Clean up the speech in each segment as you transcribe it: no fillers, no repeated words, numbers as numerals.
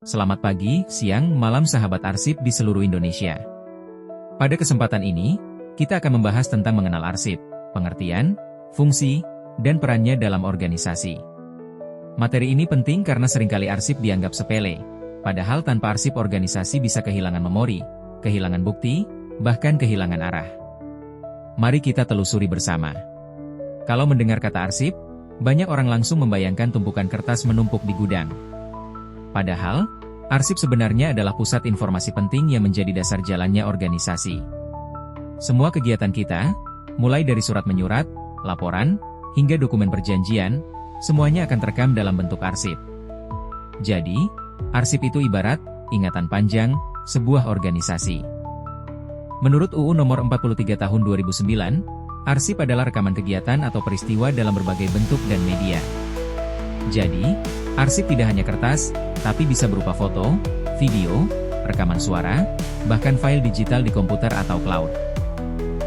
Selamat pagi, siang, malam sahabat arsip di seluruh Indonesia. Pada kesempatan ini, kita akan membahas tentang mengenal arsip, pengertian, fungsi, dan perannya dalam organisasi. Materi ini penting karena seringkali arsip dianggap sepele, padahal tanpa arsip organisasi bisa kehilangan memori, kehilangan bukti, bahkan kehilangan arah. Mari kita telusuri bersama. Kalau mendengar kata arsip, banyak orang langsung membayangkan tumpukan kertas menumpuk di gudang. Padahal, arsip sebenarnya adalah pusat informasi penting yang menjadi dasar jalannya organisasi. Semua kegiatan kita, mulai dari surat menyurat, laporan, hingga dokumen perjanjian, semuanya akan terekam dalam bentuk arsip. Jadi, arsip itu ibarat ingatan panjang sebuah organisasi. Menurut UU Nomor 43 Tahun 2009, arsip adalah rekaman kegiatan atau peristiwa dalam berbagai bentuk dan media. Jadi, arsip tidak hanya kertas, tapi bisa berupa foto, video, rekaman suara, bahkan file digital di komputer atau cloud.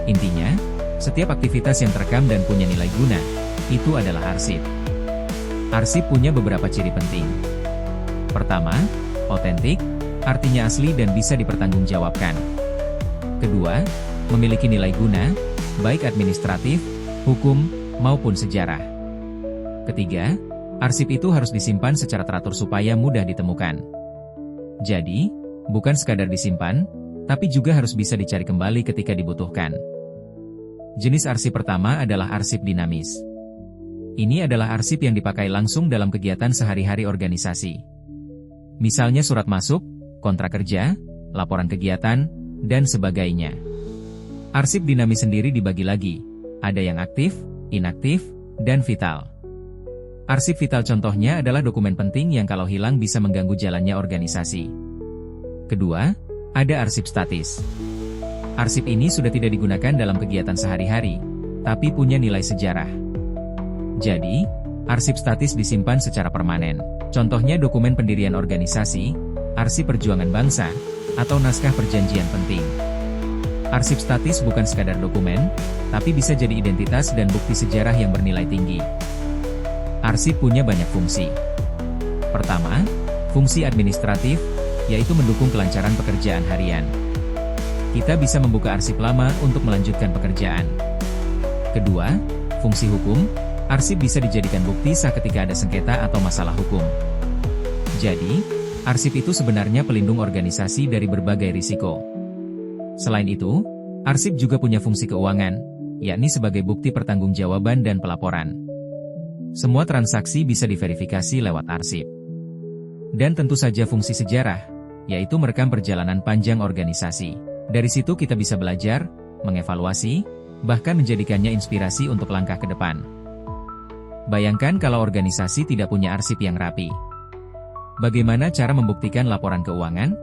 Intinya, setiap aktivitas yang terekam dan punya nilai guna, itu adalah arsip. Arsip punya beberapa ciri penting. Pertama, otentik, artinya asli dan bisa dipertanggungjawabkan. Kedua, memiliki nilai guna, baik administratif, hukum, maupun sejarah. Ketiga, arsip itu harus disimpan secara teratur supaya mudah ditemukan. Jadi, bukan sekadar disimpan, tapi juga harus bisa dicari kembali ketika dibutuhkan. Jenis arsip pertama adalah arsip dinamis. Ini adalah arsip yang dipakai langsung dalam kegiatan sehari-hari organisasi. Misalnya surat masuk, kontrak kerja, laporan kegiatan, dan sebagainya. Arsip dinamis sendiri dibagi lagi, ada yang aktif, inaktif, dan vital. Arsip vital contohnya adalah dokumen penting yang kalau hilang bisa mengganggu jalannya organisasi. Kedua, ada arsip statis. Arsip ini sudah tidak digunakan dalam kegiatan sehari-hari, tapi punya nilai sejarah. Jadi, arsip statis disimpan secara permanen. Contohnya dokumen pendirian organisasi, arsip perjuangan bangsa, atau naskah perjanjian penting. Arsip statis bukan sekadar dokumen, tapi bisa jadi identitas dan bukti sejarah yang bernilai tinggi. Arsip punya banyak fungsi. Pertama, fungsi administratif, yaitu mendukung kelancaran pekerjaan harian. Kita bisa membuka arsip lama untuk melanjutkan pekerjaan. Kedua, fungsi hukum, arsip bisa dijadikan bukti sah ketika ada sengketa atau masalah hukum. Jadi, arsip itu sebenarnya pelindung organisasi dari berbagai risiko. Selain itu, arsip juga punya fungsi keuangan, yakni sebagai bukti pertanggungjawaban dan pelaporan. Semua transaksi bisa diverifikasi lewat arsip. Dan tentu saja fungsi sejarah, yaitu merekam perjalanan panjang organisasi. Dari situ kita bisa belajar, mengevaluasi, bahkan menjadikannya inspirasi untuk langkah ke depan. Bayangkan kalau organisasi tidak punya arsip yang rapi. Bagaimana cara membuktikan laporan keuangan?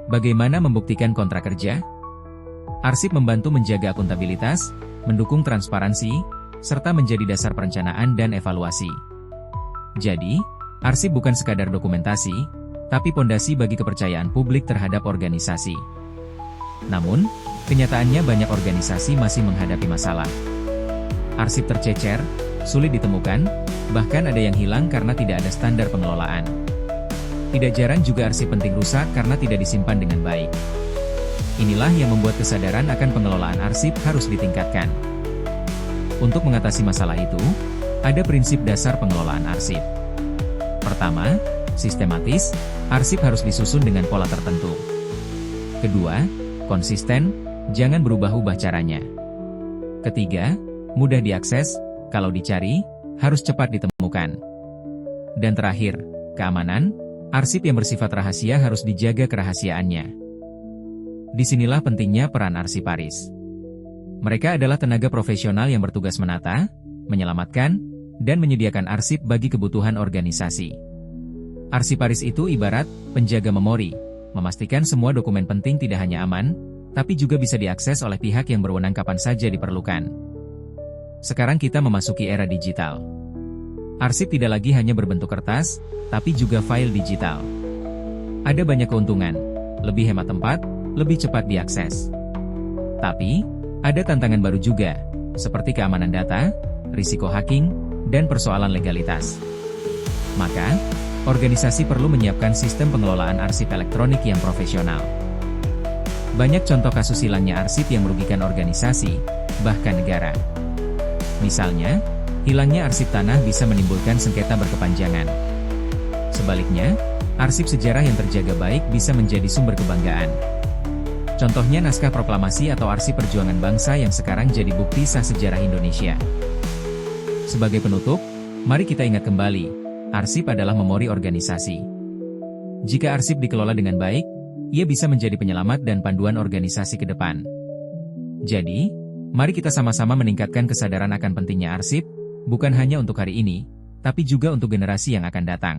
Bagaimana membuktikan kontrak kerja? Arsip membantu menjaga akuntabilitas, mendukung transparansi, serta menjadi dasar perencanaan dan evaluasi. Jadi, arsip bukan sekadar dokumentasi, tapi pondasi bagi kepercayaan publik terhadap organisasi. Namun, kenyataannya banyak organisasi masih menghadapi masalah. Arsip tercecer, sulit ditemukan, bahkan ada yang hilang karena tidak ada standar pengelolaan. Tidak jarang juga arsip penting rusak karena tidak disimpan dengan baik. Inilah yang membuat kesadaran akan pengelolaan arsip harus ditingkatkan. Untuk mengatasi masalah itu, ada prinsip dasar pengelolaan arsip. Pertama, sistematis, arsip harus disusun dengan pola tertentu. Kedua, konsisten, jangan berubah-ubah caranya. Ketiga, mudah diakses, kalau dicari, harus cepat ditemukan. Dan terakhir, keamanan, arsip yang bersifat rahasia harus dijaga kerahasiaannya. Disinilah pentingnya peran arsiparis. Mereka adalah tenaga profesional yang bertugas menata, menyelamatkan, dan menyediakan arsip bagi kebutuhan organisasi. Arsiparis itu ibarat penjaga memori, memastikan semua dokumen penting tidak hanya aman, tapi juga bisa diakses oleh pihak yang berwenang kapan saja diperlukan. Sekarang kita memasuki era digital. Arsip tidak lagi hanya berbentuk kertas, tapi juga file digital. Ada banyak keuntungan, lebih hemat tempat, lebih cepat diakses. Tapi, ada tantangan baru juga, seperti keamanan data, risiko hacking, dan persoalan legalitas. Maka, organisasi perlu menyiapkan sistem pengelolaan arsip elektronik yang profesional. Banyak contoh kasus hilangnya arsip yang merugikan organisasi, bahkan negara. Misalnya, hilangnya arsip tanah bisa menimbulkan sengketa berkepanjangan. Sebaliknya, arsip sejarah yang terjaga baik bisa menjadi sumber kebanggaan. Contohnya naskah proklamasi atau arsip perjuangan bangsa yang sekarang jadi bukti sah sejarah Indonesia. Sebagai penutup, mari kita ingat kembali, arsip adalah memori organisasi. Jika arsip dikelola dengan baik, ia bisa menjadi penyelamat dan panduan organisasi ke depan. Jadi, mari kita sama-sama meningkatkan kesadaran akan pentingnya arsip, bukan hanya untuk hari ini, tapi juga untuk generasi yang akan datang.